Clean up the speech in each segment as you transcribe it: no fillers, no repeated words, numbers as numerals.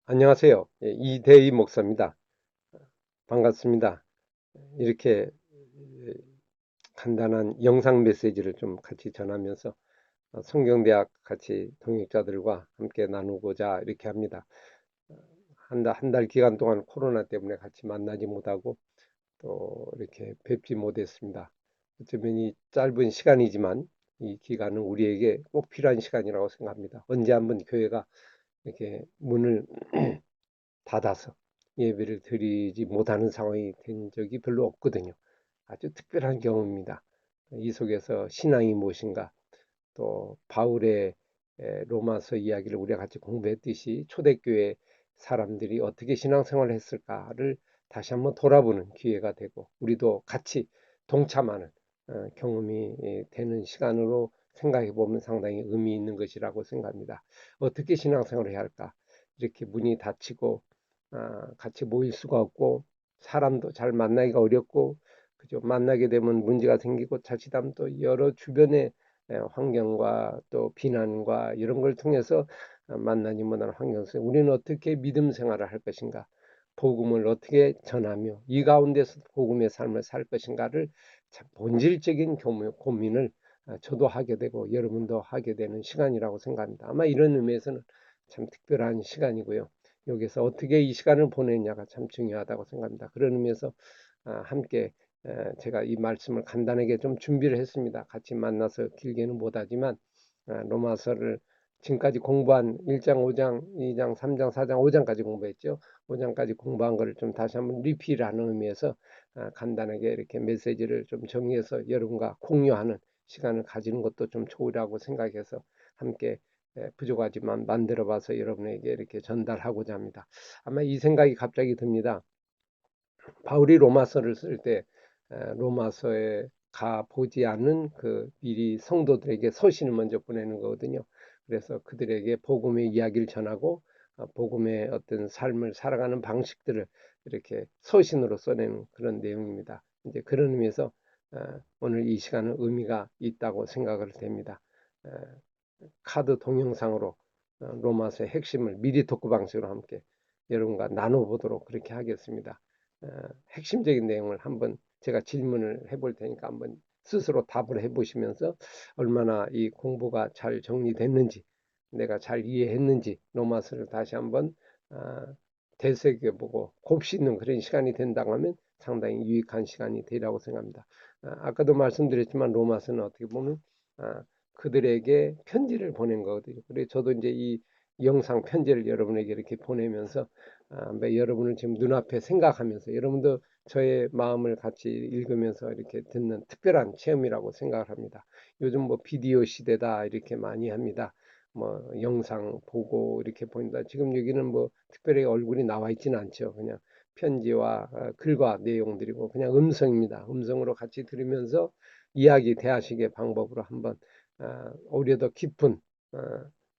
안녕하세요. 이대희 목사입니다. 반갑습니다. 이렇게 간단한 영상 메시지를 좀 같이 전하면서 성경대학 같이 동역자들과 함께 나누고자 이렇게 합니다. 한 달 기간 동안 코로나 때문에 같이 만나지 못하고 또 이렇게 뵙지 못했습니다. 어쩌면 이 짧은 시간이지만 이 기간은 우리에게 꼭 필요한 시간이라고 생각합니다. 언제 한번 교회가 이렇게 문을 닫아서 예배를 드리지 못하는 상황이 된 적이 별로 없거든요. 아주 특별한 경험입니다. 이 속에서 신앙이 무엇인가, 또 바울의 로마서 이야기를 우리가 같이 공부했듯이 초대교회 사람들이 어떻게 신앙생활을 했을까를 다시 한번 돌아보는 기회가 되고 우리도 같이 동참하는 경험이 되는 시간으로 생각해 보면 상당히 의미 있는 것이라고 생각합니다. 어떻게 신앙생활을 해야 할까? 이렇게 문이 닫히고 같이 모일 수가 없고 사람도 잘 만나기가 어렵고 그죠? 만나게 되면 문제가 생기고 자칫하면 또 여러 주변의 환경과 또 비난과 이런 걸 통해서 만나지 못하는 환경 속에 우리는 어떻게 믿음 생활을 할 것인가, 복음을 어떻게 전하며 이 가운데서 복음의 삶을 살 것인가를 참 본질적인 고민을 저도 하게 되고 여러분도 하게 되는 시간이라고 생각합니다. 아마 이런 의미에서는 참 특별한 시간이고요. 여기서 어떻게 이 시간을 보내냐가 참 중요하다고 생각합니다. 그런 의미에서 함께 제가 이 말씀을 간단하게 좀 준비를 했습니다. 같이 만나서 길게는 못하지만 로마서를 지금까지 공부한 1장, 5장, 2장, 3장, 4장, 5장까지 공부했죠. 5장까지 공부한 거를 좀 다시 한번 리필하는 의미에서 간단하게 이렇게 메시지를 좀 정리해서 여러분과 공유하는 시간을 가지는 것도 좀 좋으라고 생각해서 함께 부족하지만 만들어 봐서 여러분에게 이렇게 전달하고자 합니다. 아마 이 생각이 갑자기 듭니다. 바울이 로마서를 쓸 때 로마서에 가 보지 않는 그 미리 성도들에게 서신을 먼저 보내는 거거든요. 그래서 그들에게 복음의 이야기를 전하고 복음의 어떤 삶을 살아가는 방식들을 이렇게 서신으로 써내는 그런 내용입니다. 이제 그런 의미에서 오늘 이 시간은 의미가 있다고 생각을 됩니다. 어, 카드 동영상으로 로마서의 핵심을 미리 토크 방식으로 함께 여러분과 나눠보도록 그렇게 하겠습니다. 어, 핵심적인 내용을 한번 제가 질문을 해볼 테니까 한번 스스로 답을 해보시면서 얼마나 이 공부가 잘 정리됐는지 내가 잘 이해했는지 로마서를 다시 한번 어, 되새겨보고 곱씹는 그런 시간이 된다고 하면 상당히 유익한 시간이 되리라고 생각합니다. 아까도 말씀드렸지만 로마서는 어떻게 보면 아, 그들에게 편지를 보낸 거거든요. 그래서 저도 이제 이 영상 편지를 여러분에게 이렇게 보내면서 여러분을 지금 눈앞에 생각하면서 여러분도 저의 마음을 같이 읽으면서 이렇게 듣는 특별한 체험이라고 생각을 합니다. 요즘 뭐 비디오 시대다 이렇게 많이 합니다. 뭐 영상 보고 이렇게 보인다. 지금 여기는 뭐 특별히 얼굴이 나와 있지는 않죠. 그냥 편지와 글과 내용들이고 그냥 음성입니다. 음성으로 같이 들으면서 이야기 대하식의 방법으로 한번 오히려 더 깊은 어,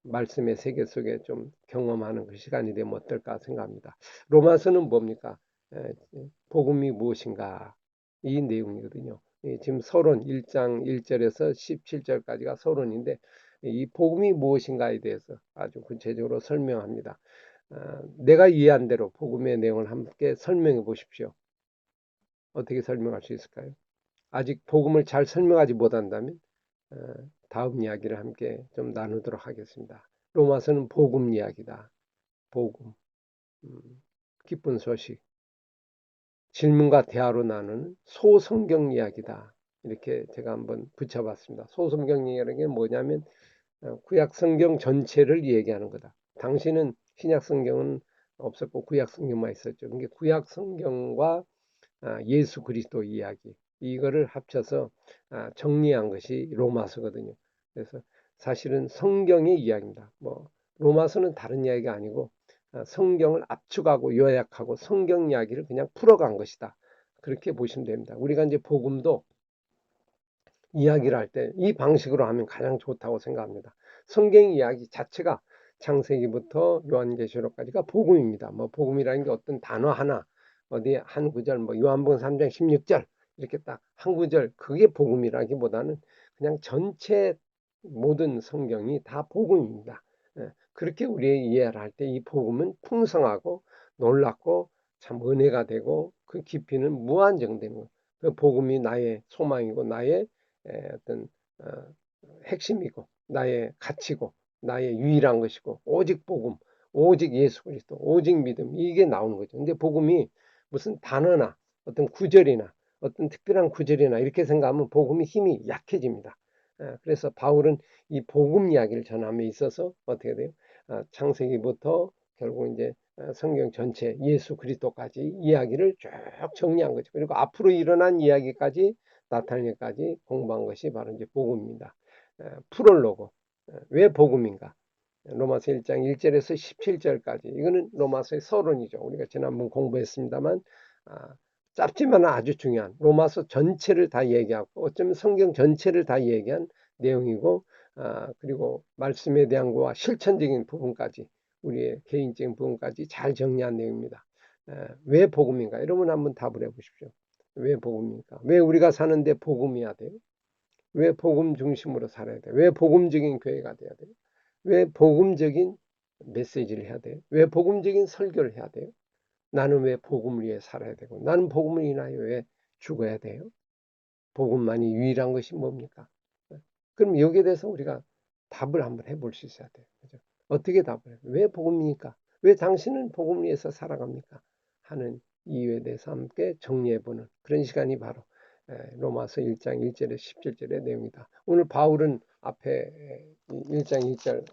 말씀의 세계 속에 좀 경험하는 그 시간이 되면 어떨까 생각합니다. 로마서는 뭡니까? 복음이 무엇인가? 이 내용이거든요. 지금 서론 1장 1절에서 17절까지가 서론인데 이 복음이 무엇인가에 대해서 아주 구체적으로 설명합니다. 내가 이해한 대로 복음의 내용을 함께 설명해 보십시오. 어떻게 설명할 수 있을까요? 아직 복음을 잘 설명하지 못한다면 어, 다음 이야기를 함께 좀 나누도록 하겠습니다. 로마서는 복음 이야기다. 복음, 음, 기쁜 소식, 질문과 대화로 나누는 소성경 이야기다. 이렇게 제가 한번 붙여봤습니다. 소성경 이야기라는 게 뭐냐면 구약 성경 전체를 얘기하는 거다. 당시는 신약 성경은 없었고 구약 성경만 있었죠. 그게 구약 성경과 예수 그리스도 이야기 이거를 합쳐서 정리한 것이 로마서거든요. 그래서 사실은 성경의 이야기입니다. 뭐 로마서는 다른 이야기가 아니고 성경을 압축하고 요약하고 성경 이야기를 그냥 풀어간 것이다. 그렇게 보시면 됩니다. 우리가 이제 복음도 이야기를 할 때 이 방식으로 하면 가장 좋다고 생각합니다. 성경 이야기 자체가 창세기부터 요한계시록까지가 복음입니다. 뭐 복음이라는 게 어떤 단어 하나 어디 한 구절 뭐 요한복음 3장 16절 이렇게 딱 한 구절 그게 복음이라기보다는 그냥 전체 모든 성경이 다 복음입니다. 그렇게 우리의 이해를 할 때 이 복음은 풍성하고 놀랍고 참 은혜가 되고 그 깊이는 무한정되는 거예요. 그 복음이 나의 소망이고 나의 어떤 어, 핵심이고 나의 가치고 나의 유일한 것이고 오직 복음, 오직 예수 그리스도, 오직 믿음 이게 나오는 거죠. 근데 복음이 무슨 단어나 어떤 구절이나 어떤 특별한 구절이나 이렇게 생각하면 복음의 힘이 약해집니다. 그래서 바울은 이 복음 이야기를 전함에 있어서 어떻게 돼요? 창세기부터 결국 이제 성경 전체 예수 그리스도까지 이야기를 쭉 정리한 거죠. 그리고 앞으로 일어난 이야기까지 나타내기까지 공부한 것이 바로 이제 복음입니다. 프롤로그. 왜 복음인가? 로마서 1장 1절에서 17절까지 이거는 로마서의 서론이죠. 우리가 지난번 공부했습니다만 짧지만 아주 중요한 로마서 전체를 다 얘기하고 어쩌면 성경 전체를 다 얘기한 내용이고 그리고 말씀에 대한 거와 실천적인 부분까지 우리의 개인적인 부분까지 잘 정리한 내용입니다. 왜 복음인가? 여러분 한번 답을 해보십시오. 왜 복음입니까? 왜 우리가 사는데 복음이어야 돼요? 왜 복음 중심으로 살아야 돼요? 왜 복음적인 교회가 돼야 돼요? 왜 복음적인 메시지를 해야 돼요? 왜 복음적인 설교를 해야 돼요? 나는 왜 복음을 위해 살아야 되고 나는 복음을 인하여 왜 죽어야 돼요? 복음만이 유일한 것이 뭡니까? 그럼 여기에 대해서 우리가 답을 한번 해볼 수 있어야 돼요. 그죠? 어떻게 답을 해요? 왜 복음입니까? 왜 당신은 복음을 위해서 살아갑니까? 하는 이유에 대해서 함께 정리해보는 그런 시간이 바로 로마서 1장 1절에 17절의 내용이다. 오늘 바울은 앞에 1장 1절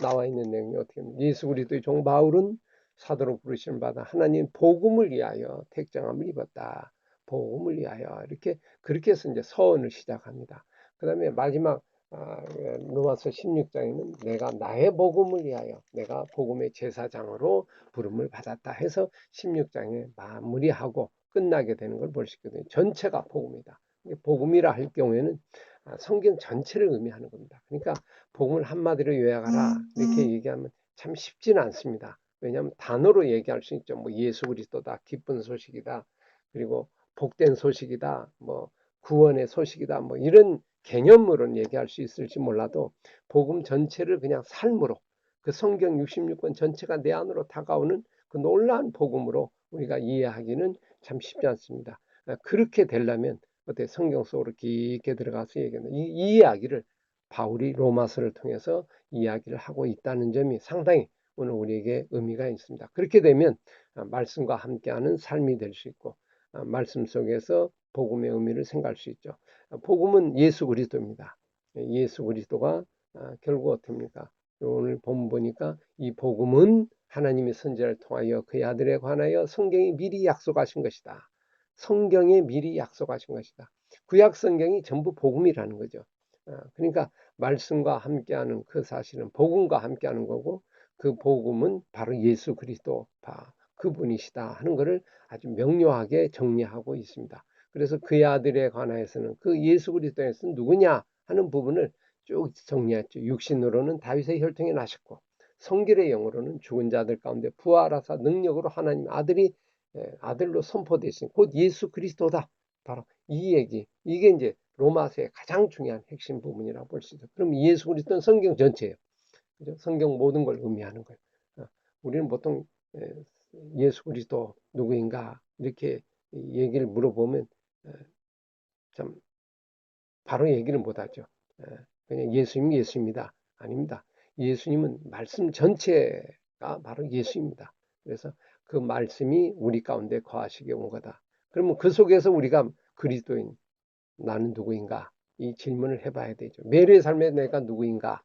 나와 있는 내용이 어떻게 합니까? 예수 그리스도의 종 바울은 사도로 부르심을 받아 하나님 복음을 위하여 택정함을 입었다. 복음을 위하여 이렇게 그렇게 해서 이제 서원을 시작합니다. 그 다음에 마지막 로마서 16장에는 내가 나의 복음을 위하여 내가 복음의 제사장으로 부름을 받았다 해서 16장에 마무리하고 끝나게 되는 걸 볼 수 있거든요. 전체가 복음이다. 복음이라 할 경우에는 성경 전체를 의미하는 겁니다. 그러니까 복음을 한마디로 요약하라 이렇게 얘기하면 참 쉽지는 않습니다. 왜냐하면 단어로 얘기할 수 있죠. 뭐 예수 그리스도다, 기쁜 소식이다, 그리고 복된 소식이다, 뭐 구원의 소식이다, 뭐 이런 개념으로는 얘기할 수 있을지 몰라도 복음 전체를 그냥 삶으로 그 성경 66권 전체가 내 안으로 다가오는 그 놀라운 복음으로 우리가 이해하기는 참 쉽지 않습니다. 그렇게 되려면 어떻게 성경 속으로 깊게 들어가서 얘기하는 이 이야기를 바울이 로마서를 통해서 이야기를 하고 있다는 점이 상당히 오늘 우리에게 의미가 있습니다. 그렇게 되면 말씀과 함께하는 삶이 될 수 있고 말씀 속에서 복음의 의미를 생각할 수 있죠. 복음은 예수 그리스도입니다. 예수 그리스도가 결국 어떻습니까? 오늘 본문 보니까 이 복음은 하나님의 선지자를 통하여 그의 아들에 관하여 성경이 미리 약속하신 것이다. 성경에 미리 약속하신 것이다. 구약 성경이 전부 복음이라는 거죠. 그러니까 말씀과 함께하는 그 사실은 복음과 함께하는 거고 그 복음은 바로 예수 그리스도 그분이시다 하는 것을 아주 명료하게 정리하고 있습니다. 그래서 그의 아들에 관하여서는 그 예수 그리스도에서 누구냐 하는 부분을 쭉 정리했죠. 육신으로는 다윗의 혈통에 나셨고 성결의 영으로는 죽은 자들 가운데 부활하사 능력으로 하나님 아들로 선포되신 곧 예수 그리스도다. 바로 이 얘기 이게 이제 로마서의 가장 중요한 핵심 부분이라고 볼 수 있어요. 그럼 예수 그리스도는 성경 전체예요. 그죠? 성경 모든 걸 의미하는 거예요. 우리는 보통 예수 그리스도 누구인가 이렇게 얘기를 물어보면 참 바로 얘기를 못하죠. 그냥 예수님 예수입니다. 아닙니다. 예수님은 말씀 전체가 바로 예수입니다. 그래서 그 말씀이 우리 가운데 거하시게 온 거다. 그러면 그 속에서 우리가 그리스도인 나는 누구인가 이 질문을 해봐야 되죠. 매일의 삶에 내가 누구인가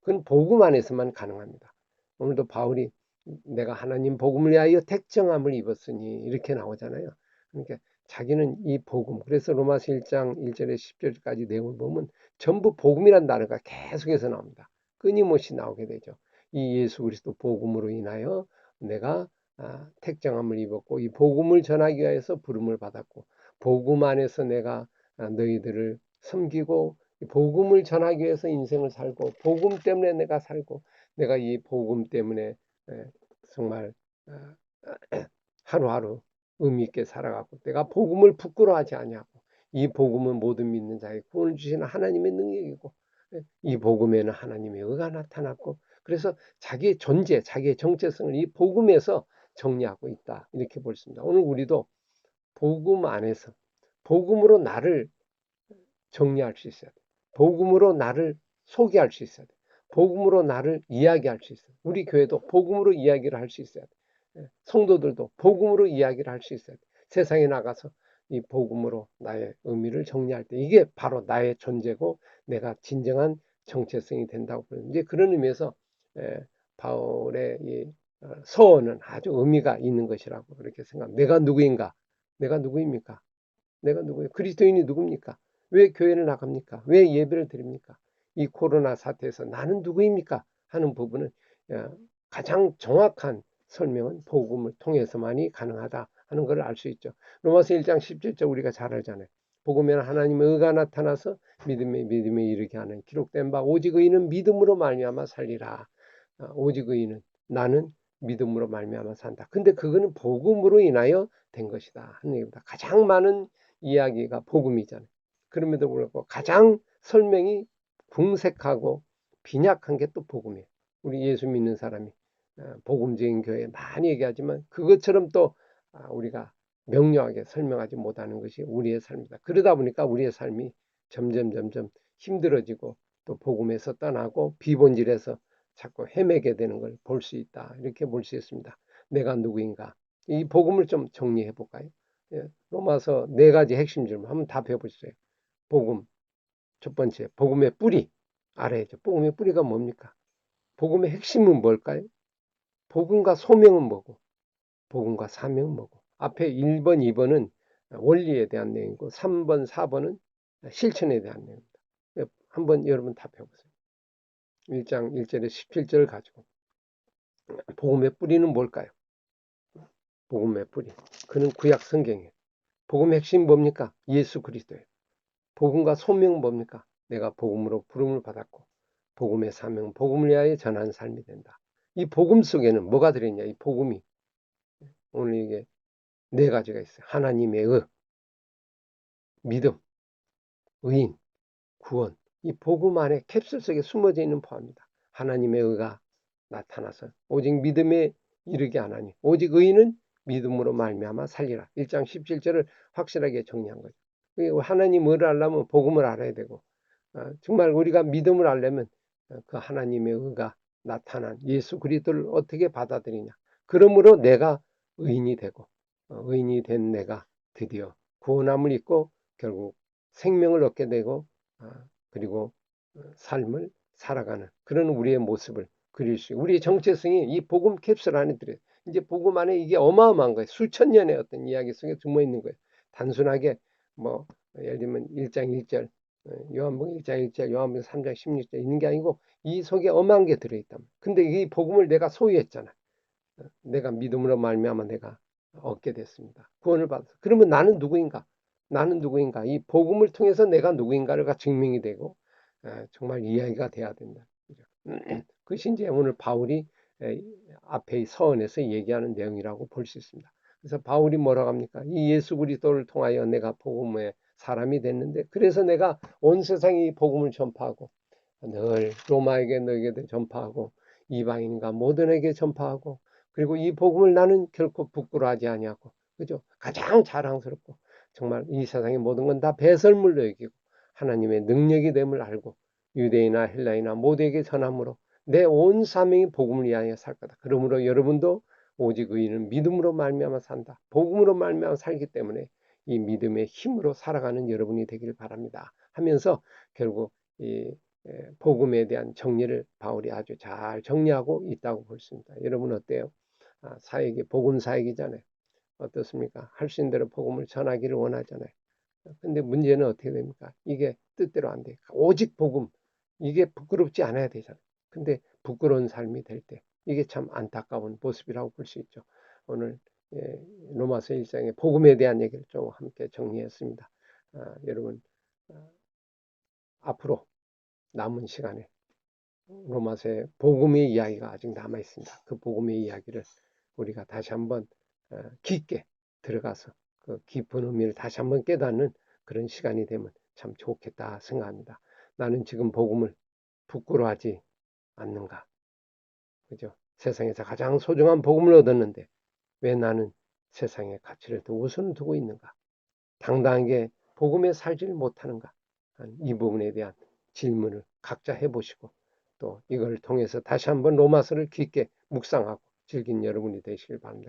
그건 복음 안에서만 가능합니다. 오늘도 바울이 내가 하나님 복음을 위하여 택정함을 입었으니 이렇게 나오잖아요. 그러니까 자기는 이 복음 그래서 로마서 1장 1절에 10절까지 내용을 보면 전부 복음이란 단어가 계속해서 나옵니다. 끊임없이 나오게 되죠. 이 예수 그리스도 복음으로 인하여 내가 택정함을 입었고 이 복음을 전하기 위해서 부름을 받았고 복음 안에서 내가 너희들을 섬기고 복음을 전하기 위해서 인생을 살고 복음 때문에 내가 살고 내가 이 복음 때문에 정말 하루하루 의미 있게 살아가고 내가 복음을 부끄러워하지 아니하고 이 복음은 모든 믿는 자에게 구원을 주시는 하나님의 능력이고 이 복음에는 하나님의 의가 나타났고 그래서 자기의 존재, 자기의 정체성을 이 복음에서 정리하고 있다. 이렇게 볼 수 있습니다. 오늘 우리도 복음 안에서 복음으로 나를 정리할 수 있어야 돼. 복음으로 나를 소개할 수 있어야 돼. 복음으로 나를 이야기할 수 있어야 돼. 우리 교회도 복음으로 이야기를 할 수 있어야 돼. 성도들도 복음으로 이야기를 할 수 있어야 돼. 세상에 나가서 이 복음으로 나의 의미를 정리할 때 이게 바로 나의 존재고 내가 진정한 정체성이 된다고 보는 이제 그런 의미에서 바울의 이 서원은 아주 의미가 있는 것이라고 그렇게 생각합니다. 내가 누구인가? 내가 누구입니까? 내가 누구예요? 그리스도인이 누굽니까? 왜 교회를 나갑니까? 왜 예배를 드립니까? 이 코로나 사태에서 나는 누구입니까? 하는 부분은 가장 정확한 설명은 복음을 통해서만이 가능하다 하는 것을 알 수 있죠. 로마서 1장 17절 우리가 잘 알잖아요. 복음에는 하나님의 의가 나타나서 믿음에 이르게 하는 기록된 바 오직 의인은 믿음으로 말미암아 살리라. 오직 의인은 나는 믿음으로 말미암아 산다. 근데 그거는 복음으로 인하여 된 것이다 하는 얘기입니다. 가장 많은 이야기가 복음이잖아요. 그럼에도 불구하고 가장 설명이 궁색하고 빈약한 게 또 복음이에요. 우리 예수 믿는 사람이 복음적인 교회 많이 얘기하지만 그것처럼 또 우리가 명료하게 설명하지 못하는 것이 우리의 삶이다. 그러다 보니까 우리의 삶이 점점 힘들어지고 또 복음에서 떠나고 비본질에서 자꾸 헤매게 되는 걸 볼 수 있다. 이렇게 볼 수 있습니다. 내가 누구인가? 이 복음을 좀 정리해 볼까요? 로마서 4가지 핵심 질문 한번 다 배워보세요. 복음, 첫 번째, 복음의 뿌리 알아야죠. 복음의 뿌리가 뭡니까? 복음의 핵심은 뭘까요? 복음과 소명은 뭐고, 복음과 사명은 뭐고. 앞에 1번, 2번은 원리에 대한 내용이고 3번, 4번은 실천에 대한 내용입니다. 한번 여러분 다 배워보세요. 1장 1절에 17절을 가지고 복음의 뿌리는 뭘까요? 복음의 뿌리. 그는 구약 성경이에요. 복음의 핵심 뭡니까? 예수 그리스도예요. 복음과 소명은 뭡니까? 내가 복음으로 부름을 받았고 복음의 사명은 복음을 위하여 전하는 삶이 된다. 이 복음 속에는 뭐가 들어있냐? 이 복음이 오늘 이게 4가지가 있어요. 하나님의 의, 믿음, 의인, 구원. 이 복음 안에 캡슐 속에 숨어져 있는 포함입니다. 하나님의 의가 나타나서 오직 믿음에 이르게 하나니 오직 의인은 믿음으로 말미암아 살리라. 1장 17절을 확실하게 정리한 거죠. 하나님 의를 알려면 복음을 알아야 되고 정말 우리가 믿음을 알려면 그 하나님의 의가 나타난 예수 그리스도를 어떻게 받아들이냐. 그러므로 내가 의인이 되고 의인이 된 내가 드디어 구원함을 입고 결국 생명을 얻게 되고 그리고 삶을 살아가는 그런 우리의 모습을 그릴 수 있고 우리의 정체성이 이 복음 캡슐 안에 들어요. 이제 복음 안에 이게 어마어마한 거예요. 수천 년의 어떤 이야기 속에 숨어 있는 거예요. 단순하게 뭐 예를 들면 1장 1절 요한복음 1장 1절 요한복음 3장 16절 있는 게 아니고 이 속에 어마한 게 들어있다. 근데 이 복음을 내가 소유했잖아. 내가 믿음으로 말미암아 내가 얻게 됐습니다. 구원을 받아서. 그러면 나는 누구인가? 나는 누구인가? 이 복음을 통해서 내가 누구인가가 증명이 되고 정말 이야기가 돼야 된다. 그것이 이제 오늘 바울이 앞에 서원에서 얘기하는 내용이라고 볼 수 있습니다. 그래서 바울이 뭐라고 합니까? 이 예수 그리스도를 통하여 내가 복음의 사람이 됐는데 그래서 내가 온 세상에 이 복음을 전파하고 늘 로마에게 너에게도 전파하고 이방인과 모든에게 전파하고 그리고 이 복음을 나는 결코 부끄러워하지 아니하고 그죠? 가장 자랑스럽고 정말 이 세상의 모든 건 다 배설물로 여기고 하나님의 능력이 됨을 알고 유대인이나 헬라인이나 모두에게 전함으로 내 온 사명이 복음을 위하여 살 거다. 그러므로 여러분도 오직 의인은 믿음으로 말미암아 산다. 복음으로 말미암아 살기 때문에 이 믿음의 힘으로 살아가는 여러분이 되길 바랍니다. 하면서 결국 이 복음에 대한 정리를 바울이 아주 잘 정리하고 있다고 볼 수 있습니다. 여러분 어때요? 사역이 복음 사역이잖아요. 어떻습니까? 할 수 있는 대로 복음을 전하기를 원하잖아요. 근데 문제는 어떻게 됩니까? 이게 뜻대로 안 돼. 오직 복음. 이게 부끄럽지 않아야 되잖아요. 근데 부끄러운 삶이 될 때 이게 참 안타까운 모습이라고 볼 수 있죠. 오늘 로마서 1장의 복음에 대한 얘기를 좀 함께 정리했습니다. 여러분 앞으로 남은 시간에 로마서의 복음의 이야기가 아직 남아 있습니다. 그 복음의 이야기를 우리가 다시 한번 깊게 들어가서 그 깊은 의미를 다시 한번 깨닫는 그런 시간이 되면 참 좋겠다 생각합니다. 나는 지금 복음을 부끄러워하지 않는가? 그죠? 세상에서 가장 소중한 복음을 얻었는데 왜 나는 세상의 가치를 더 우선을 두고 있는가? 당당하게 복음에 살지를 못하는가? 이 부분에 대한 질문을 각자 해보시고 또 이걸 통해서 다시 한번 로마서를 깊게 묵상하고 즐긴 여러분이 되시길 바랍니다.